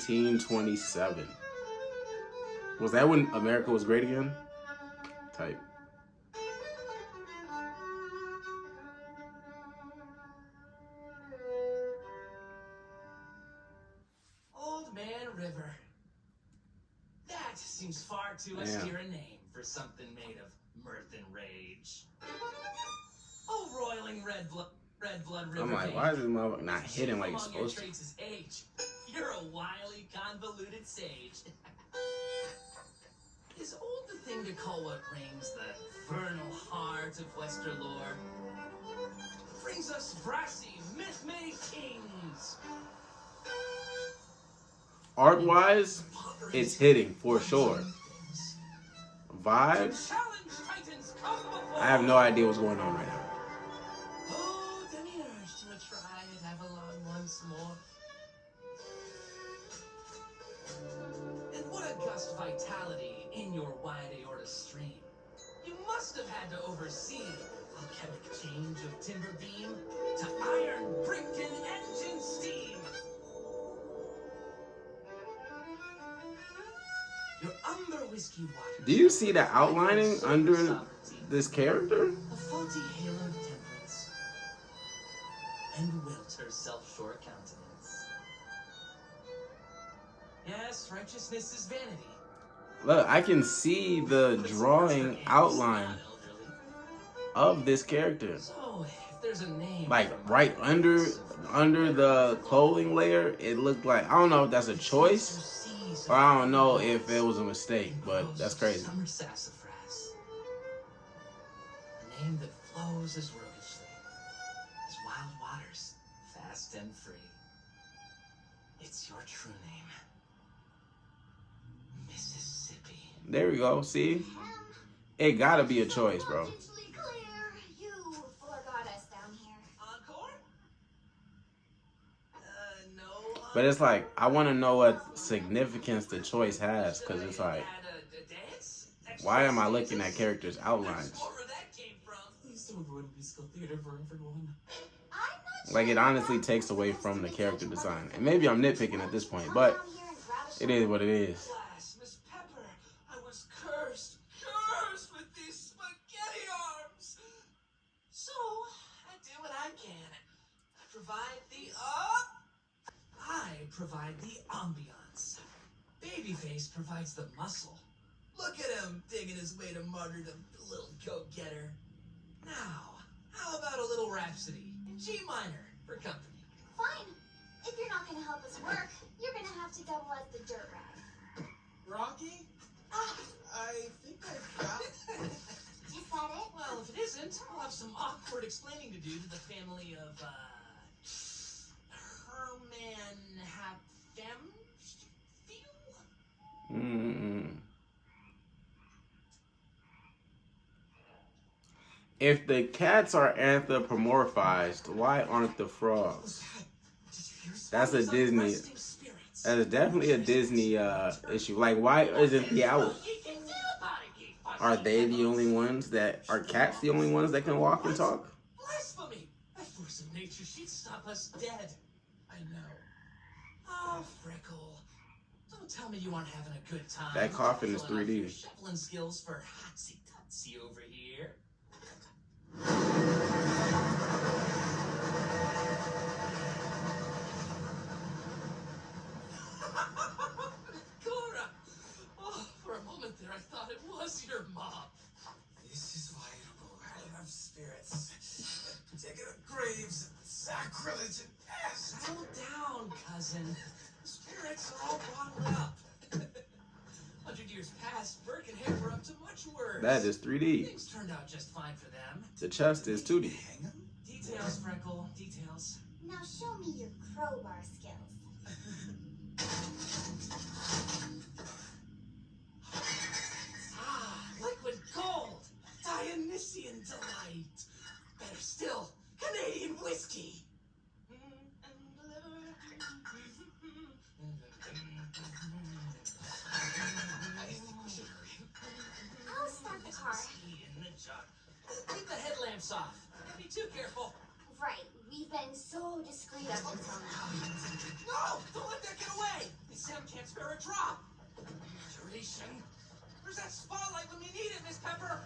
1927. Was that when America was great again? Type. Old Man River. That seems far too austere a name for something made of mirth and rage. Oh, roiling red blood river. I'm like, why is this motherfucker not hitting like it's supposed to? Age. You're a wily, convoluted sage. Is old the thing to call what rings the vernal heart of Western lore? Brings us brassy, myth-made kings. Art-wise, it's hitting for sure. Vibes, I have no idea what's going on right now. Oh, demiurge to try at Avalon once more. And what a gust vitality in your wide aorta stream. You must have had to oversee alchemic change of timber beam to iron brick and engine steam. Your umber whiskey water. Do you see the outlining under this character? A faulty halo of temperance and Wilter's self-sure countenance. Yes, righteousness is vanity. Look, I can see the drawing outline of this character. So, if there's a name Like right under the clothing layer, it looked like, I don't know if that's a choice or I don't know if it was a mistake, but that's crazy. Summer sassafras. A name that flows as roguishly as wild waters, fast and free. It's your true name. Mississippi. There we go, see? It gotta be a choice, bro. You forgot us down here. Encore? No. But it's like, I want to know what significance the choice has, because it's like, why am I looking at characters' outlines? Like, it honestly takes away from the character design. And maybe I'm nitpicking at this point, but it is what it is. Miss Pepper, I was cursed with these spaghetti arms. So, I do what I can. I provide the ambiance. Babyface provides the muscle. Look at him digging his way to martyrdom, the little go-getter. Now, how about a little rhapsody in G minor for company? Fine. If you're not going to help us work, you're going to have to double as the dirt rag. Rocky? I think I've got it. Is that it? Well, if it isn't, I'll have some awkward explaining to do to the family of, If the cats are anthropomorphized, why aren't the frogs? That's a Disney. That is definitely a Disney issue. Like, why isn't the owl? Are they the only ones that are cats? The only ones that can walk and talk? Blasphemy! That force of nature, she'd stop us dead. I know. Oh, Freckle. Don't tell me you aren't having a good time. That coffin is 3D. Shuffling skills for Hotsy Totsy over here. Cora! Oh, for a moment there I thought it was your mom. This is why you don't go out of spirits. Digging up graves and sacrilege and pest. Settle down, cousin. The spirits are all bottled up. 100 years past, Burke and Hare were up to much worse. That is 3D. Things turned out just fine for them. The chest is 2D. Details, Freckle, details. Now show me your crowbar skills. Liquid gold! Dionysian delight! Better still, Canadian whiskey! I'll start the car. Keep the headlamps off. Don't be too careful. Right, we We've been so discreet up until now. No! Don't let that get away! Miss Sam can't spare a drop! Duration. Where's that spotlight when we need it, Miss Pepper?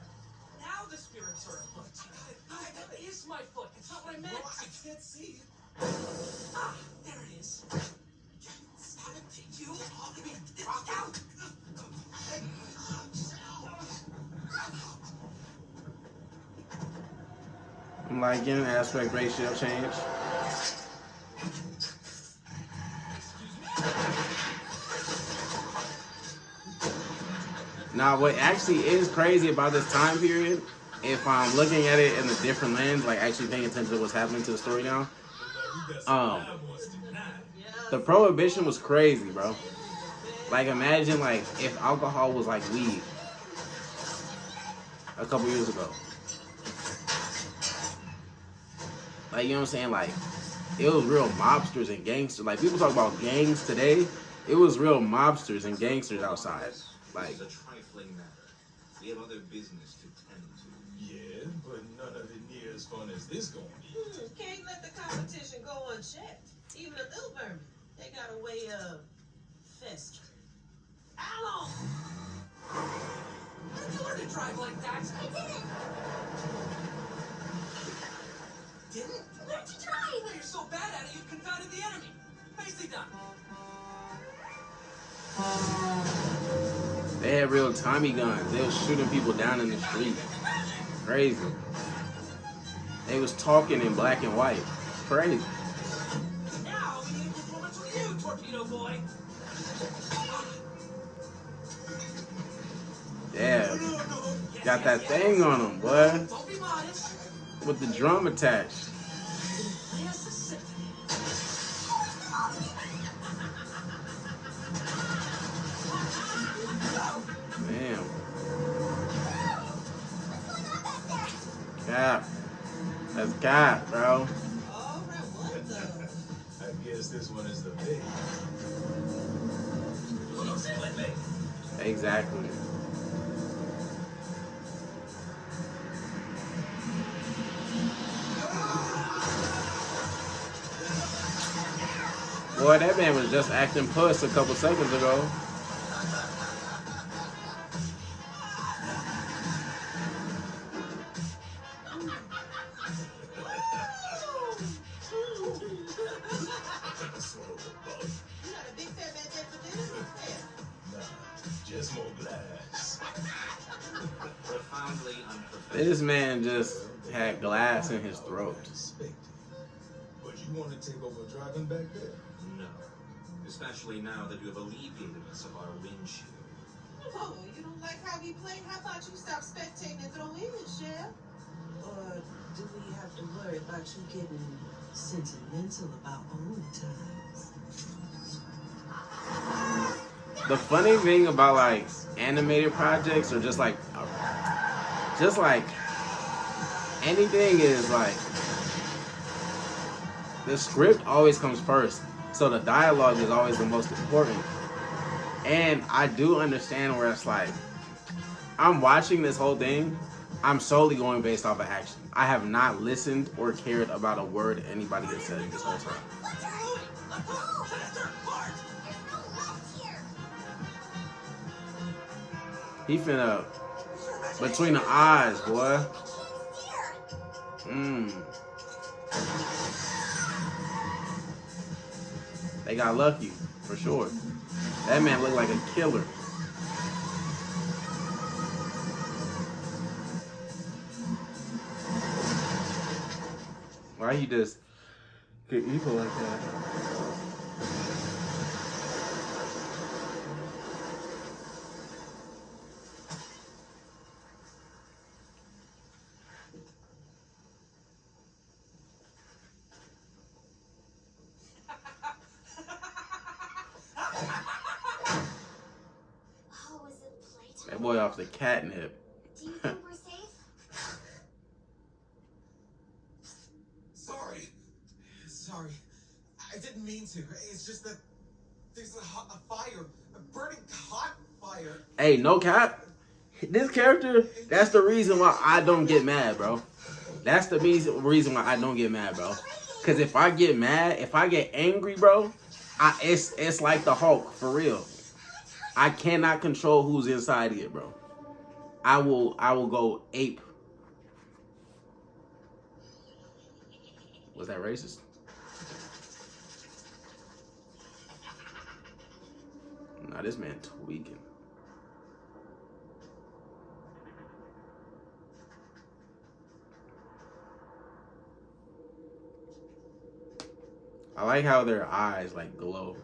Now the spirits are afoot. That is my foot. It's not what I meant. Bro, I can't see. Ah, there it is. Stop it. You off me. Drop out. I'm liking aspect ratio change. Now, what actually is crazy about this time period, if I'm looking at it in a different lens, like actually paying attention to what's happening to the story now, the prohibition was crazy, bro. Like, imagine like if alcohol was like weed a couple years ago. Like, you know what I'm saying? Like, it was real mobsters and gangsters. Like, people talk about gangs today. It was real mobsters and gangsters outside. Like, It's a trifling matter. We have other business to tend to. Yeah, but none of it near as fun as this gonna be. Can't let the competition go unchecked. Even a little vermin, they got a way of festering. Allo! How did you learn to drive like that? I didn't. Didn't? Where'd you drive? Well, you're so bad at it, you've confounded the enemy. Nicely done. they had real Tommy guns. They was shooting people down in the street. Crazy. They was talking in black and white. Crazy. Now we need a performance with you, torpedo boy. Yeah. Got that thing on them, boy. Don't be modest. With the drum attached. Play us a symphony. Damn. What's going on back there? Cap. That's cap, bro. All right, what the? I guess this one is the big. Exactly. Boy, that man was just acting puss a couple seconds ago. Swallow the bug. You got a big fat man there for dinner? Yeah. Nah, just more glass. Profoundly unprofessional. This man just had glass in his throat. Expected. But you want to take over driving back there? No. Especially now that you have alleviated us of our windshield. Oh, you don't like how we play? How about you stop spectating and throw in the shell? Or do we have to worry about you getting sentimental about old times? The funny thing about like animated projects or just like anything is like the script always comes first. So the dialogue is always the most important. And I do understand where it's like, I'm watching this whole thing, I'm solely going based off of action. I have not listened or cared about a word anybody has said this whole time. There's no left here. He finna, between the eyes, boy. Steer. They got lucky, for sure. That man looked like a killer. Why he just get evil like that? Oh, is it playtime? That boy off the catnip. Do you think we're safe? Sorry. I didn't mean to. It's just that there's a fire. A burning hot fire. Hey, no cap. This character, that's the reason why I don't get mad, bro. That's the reason why I don't get mad, bro. Cause if I get mad, if I get angry, bro, it's like the Hulk for real. I cannot control who's inside here, bro. I will go ape. Was that racist? Nah, this man tweaking. I like how their eyes like glow.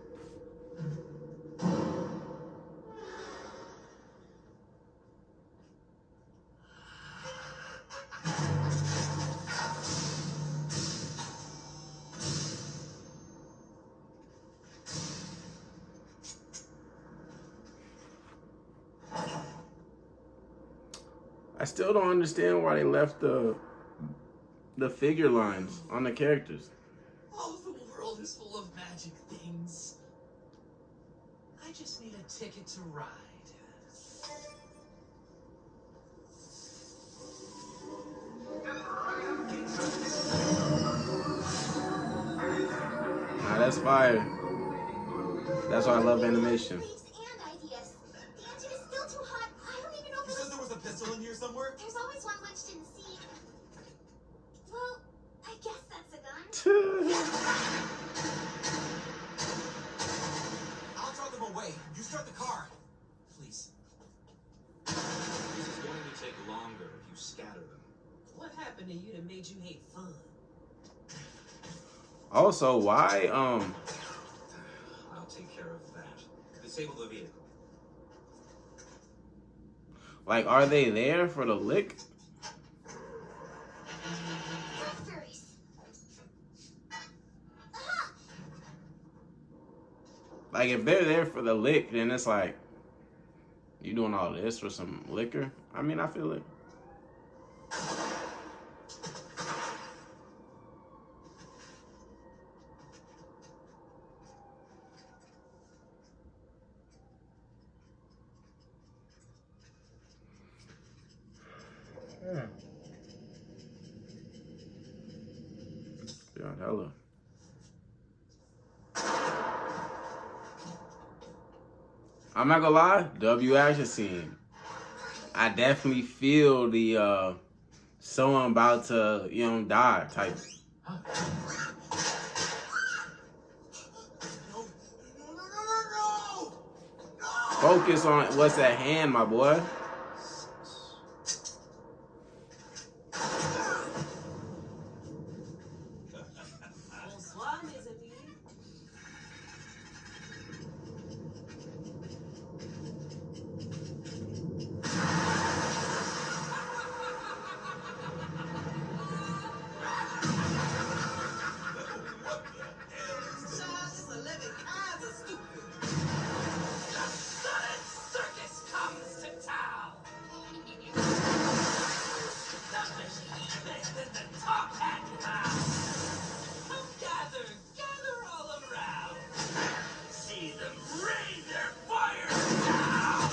I still don't understand why they left the figure lines on the characters. Oh, the world is full of magic things. I just need a ticket to ride. Nah, that's fire. That's why I love animation. Waves and ideas. The engine is still too hot. I don't even know if You said there was a pistol in here somewhere? There's always one wedged in the seat. Well, I guess that's a gun. I'll drive them away. You start the car. Please. This is going to take longer if you scatter them. What happened to you that made you hate fun? Also, why I'll take care of that. Disable the vehicle. like are they there for the lick? Raspberries. Aha! Like if they're there for the lick, then it's like you doing all this for some liquor? I mean, I feel it. Yeah, hella. I'm not gonna lie, W action scene. I definitely feel the someone about to, die type. No. Focus on what's at hand, my boy. Bonsoir, mes amis. Child, there's 11 kinds of stupid. Sudden circus comes to town. Nothing bigger than the top hat now. Come gather all around. See them rain their fire down.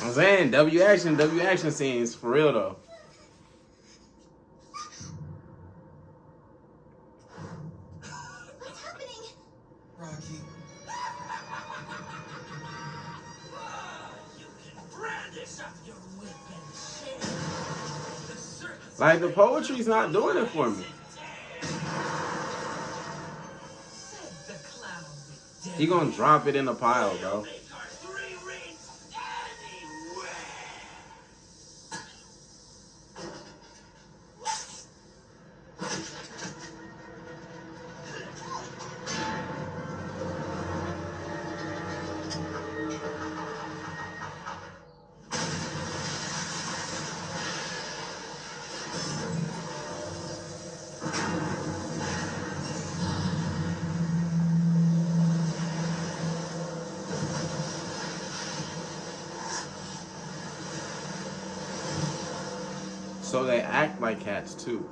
I'm saying W action scenes for real though. What's happening? Rocky. You can brandish up your whip and shake. The circus Like the poetry's not doing it for me. said the clown with death. He gonna drop it in the pile, bro. Make our three rings anywhere. So they act like cats too.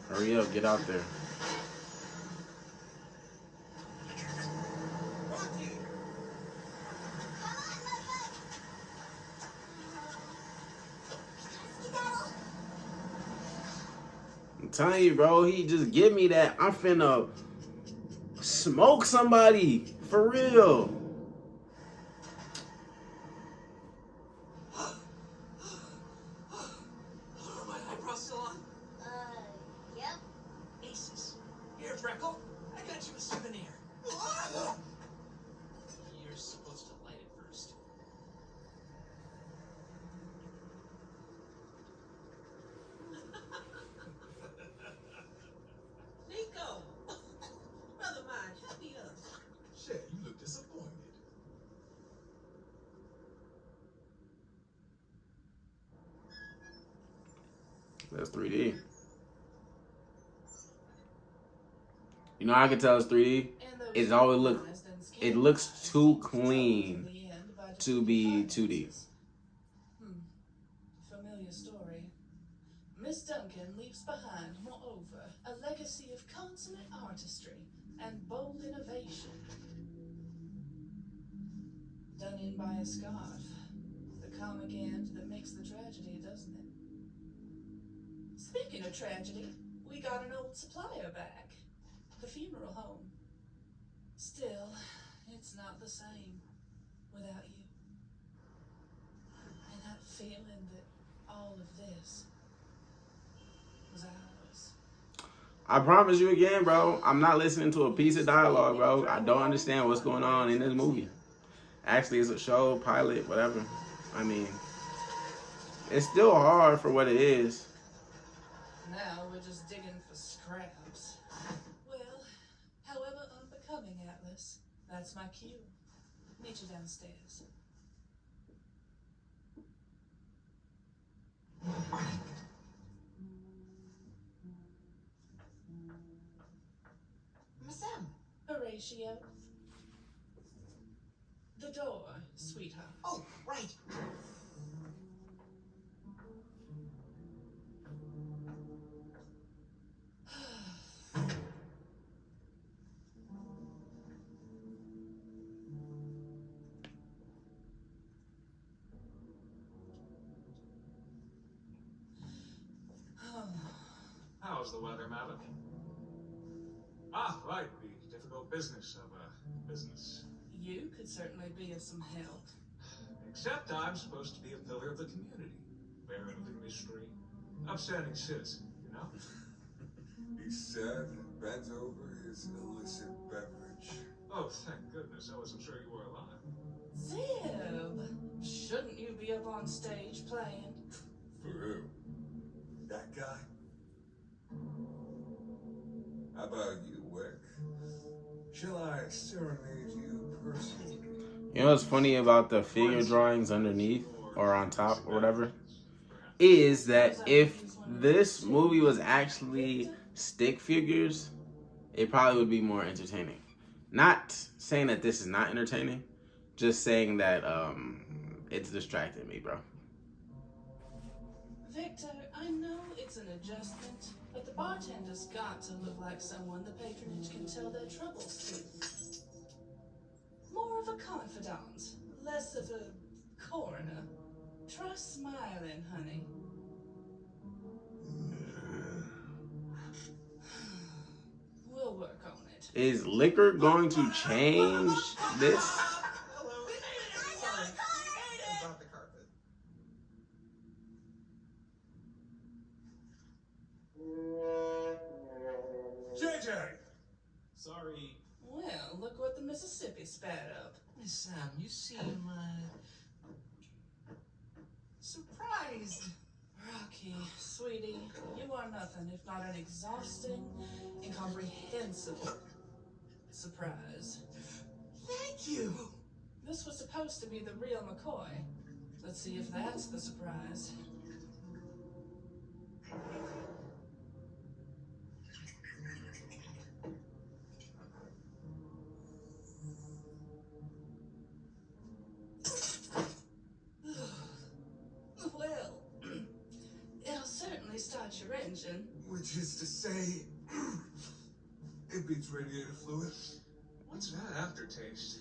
Hurry up, get out there. Rocky! I'm telling you, bro, he just give me that. I'm finna smoke somebody. For real. Are my eyebrows still on? Yep. Aces. Here, Freckle. I got you a souvenir. You're supposed to light it first. Nico! Brother mine, help me up. Shit, you look disappointed. That's 3D. You know how I can tell it's 3D? It's always it looks too clean to be 2D. Familiar story. Miss Duncan leaves behind, moreover, a legacy of consummate artistry and bold innovation. Done in by a scarf. The comic end that makes the tragedy, doesn't it? Speaking of tragedy, we got an old supplier back. The funeral home. Still, it's not the same without you. And that feeling that all of this was ours. I promise you again, bro, I'm not listening to a piece of dialogue, bro. I don't understand what's going on in this movie. Actually, it's a show, pilot, whatever. I mean, it's still hard for what it is. Now we're just digging for scraps. Well, however unbecoming, Atlas, that's my cue. Meet you downstairs. Miss M. Horatio. The door, sweetheart. Oh, right. How's the weather, Maverick? Ah, right, the difficult business of business. You could certainly be of some help. Except I'm supposed to be a pillar of the community, bearer of the mystery, upstanding citizen, you know? He said and bent over his illicit beverage. Oh, thank goodness, I wasn't sure you were alive. Zib, shouldn't you be up on stage playing? For who? That guy? How about you, Wick? Shall I serenade you personally? You know what's funny about the figure drawings underneath or on top or whatever? Is that if this movie was actually stick figures, it probably would be more entertaining. Not saying that this is not entertaining, just saying that it's distracting me, bro. Victor, I know it's an adjustment, but the bartender's got to look like someone the patronage can tell their troubles to. More of a confidant, less of a coroner. Try smiling, honey. We'll work on it. Is liquor going to change this? Hello. We made it. Sorry. We made it. About the carpet. JJ! Sorry. Well, look what the Mississippi spat up. Miss Sam, you seem, surprised. Rocky, sweetie, you are nothing if not an exhausting, incomprehensible surprise. Thank you. This was supposed to be the real McCoy. Let's see if that's the surprise. Well, it'll certainly start about your engine. Which is to say, it beats radiator fluid. What's that aftertaste?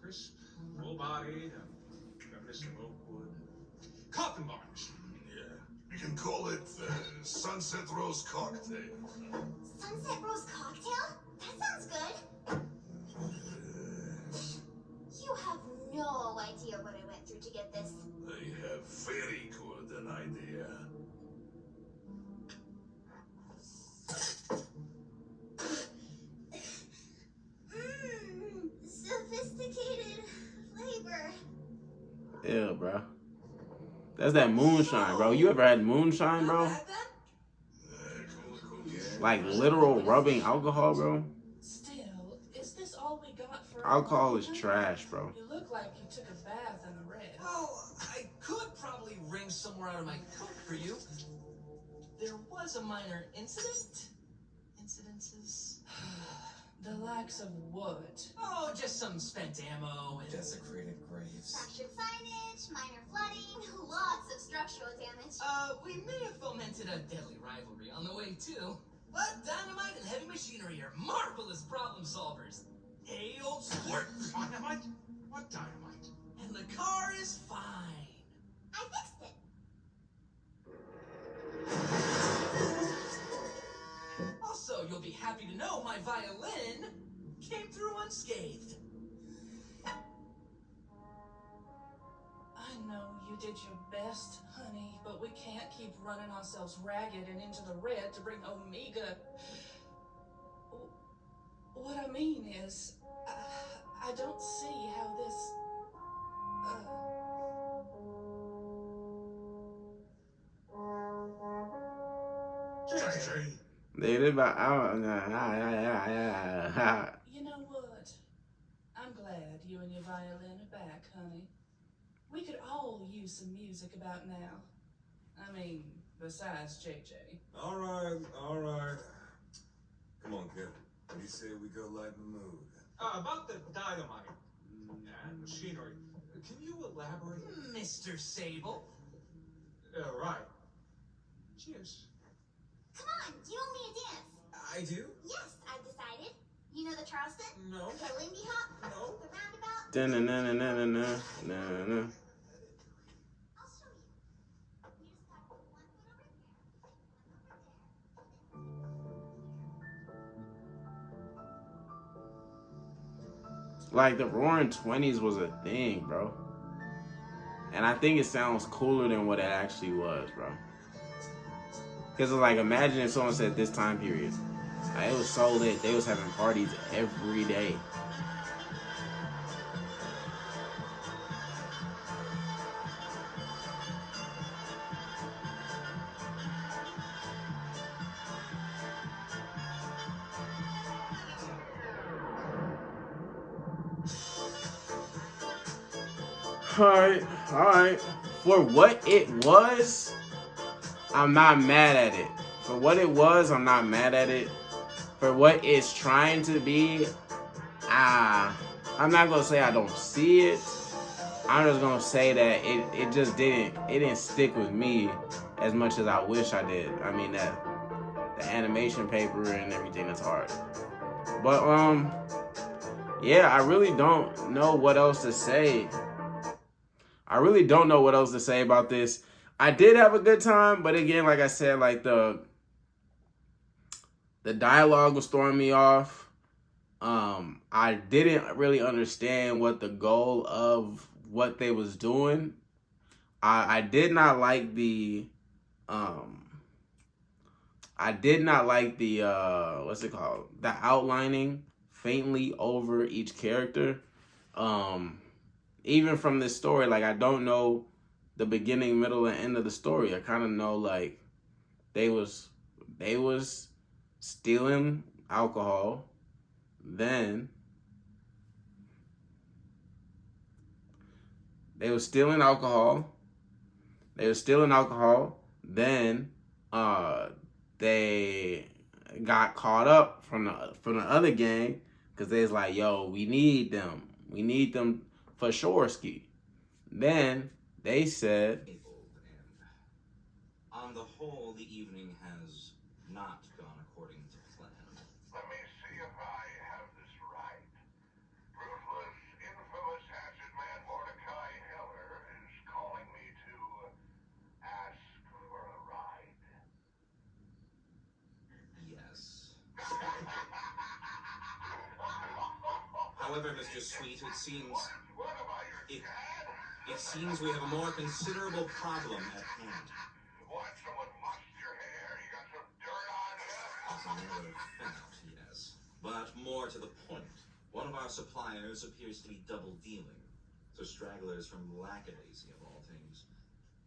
Crisp, full-bodied, reminiscent of oak wood. Coffin varnish. Yeah. You can call it Sunset Rose Cocktail. Sunset Rose Cocktail? That sounds good. You have no idea what I went through to get this. I have very good an idea. Sophisticated flavor. Yeah, bro. That's that moonshine, bro. You ever had moonshine, bro? Like literal rubbing alcohol, bro. Still, is this all we got for Alcohol is trash, bro. You look like you took a bath in the red. Well, I could probably wring somewhere out of my coat for you. There was a minor incident. Incidences? The likes of what? Oh, just some spent ammo and Desecrated graves. Fractured signage, minor flooding, lots of structural damage. we may have fomented a deadly rivalry on the way too. But dynamite and heavy machinery are marvelous problem solvers. Hey, old sport. Dynamite? What dynamite? And the car is fine. I fixed it. Also, you'll be happy to know my violin came through unscathed. I know you did your best, honey, but we can't keep running ourselves ragged and into the red to bring Omega. What I mean is, I don't see how this. JJ. They live by You know what? I'm glad you and your violin are back, honey. We could all use some music about now. I mean, besides JJ. All right. Come on, kid. What do you say we go lighten the mood? About the dynamite and machinery. Can you elaborate? Mr. Sable. Right. Cheers. Come on, you owe me a dance. I do? Yes, I've decided. You know the Charleston? No. The Lindy Hop? No. The roundabout? Da-na-na-na-na-na-na. I'll show you. You just gotta put one foot over there, one over there. Like the Roaring 20s was a thing, bro. And I think it sounds cooler than what it actually was, bro. Because like, imagine if someone said this time period. Like, it was so lit. They was having parties every day. Alright. For what it was, I'm not mad at it. For what it was, I'm not mad at it. For what it's trying to be, I'm not gonna say I don't see it. I'm just gonna say that it just didn't stick with me as much as I wish I did. I mean, that the animation paper and everything is hard. But yeah, I really don't know what else to say. I really don't know what else to say about this. I did have a good time, but again, like I said, like the dialogue was throwing me off. I didn't really understand what the goal of what they was doing. I did not like the what's it called? The outlining faintly over each character. Even from this story, like, I don't know the beginning, middle, and end of the story. I kind of know, like, they was stealing alcohol. Then they were stealing alcohol. Then they got caught up from the other gang because they was like, yo, we need them. We need them for Shoreski. Then they said, on the whole, the evening has not gone according to plan. Let me see if I have this right. Ruthless, infamous hatchet man Mordecai Heller is calling me to ask for a ride. Yes. However, Mr. Sweet, it seems... What am I, your dad? It seems we have a more considerable problem at hand. What, someone mussed your hair? You got some dirt on you? As a matter of fact, yes. But more to the point, one of our suppliers appears to be double-dealing. So stragglers from LACKADAISY, of all things.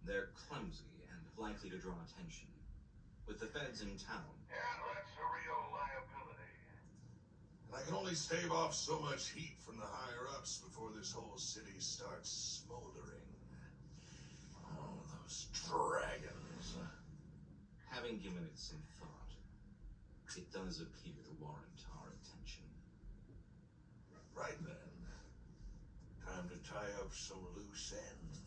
They're clumsy and likely to draw attention. With the feds in town... And that's a real liability. I can only stave off so much heat from the higher-ups before this whole city starts smoldering. Oh, those dragons. Having given it some thought, it does appear to warrant our attention. Right then. Time to tie up some loose ends.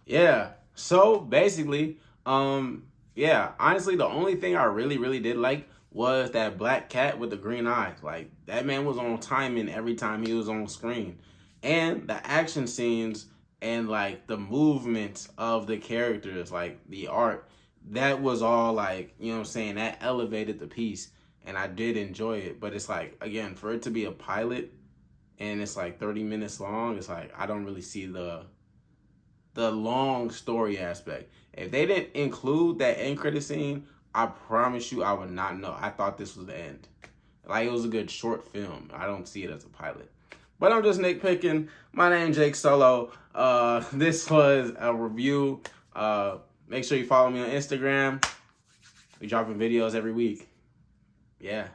Yeah. So basically, yeah, honestly, the only thing I really did like was that black cat with the green eyes. Like, that man was on timing every time he was on screen. And the action scenes and like the movement of the characters, like the art, that was all like, you know what I'm saying, that elevated the piece. And I did enjoy it. But it's like, again, for it to be a pilot and it's like 30 minutes long, it's like, I don't really see the long story aspect. If they didn't include that end credit scene, I promise you I would not know. I thought this was the end. Like, it was a good short film. I don't see it as a pilot. But I'm just nitpicking. My name's Jake Solo. This was a review. Make sure you follow me on Instagram. We dropping videos every week. Yeah.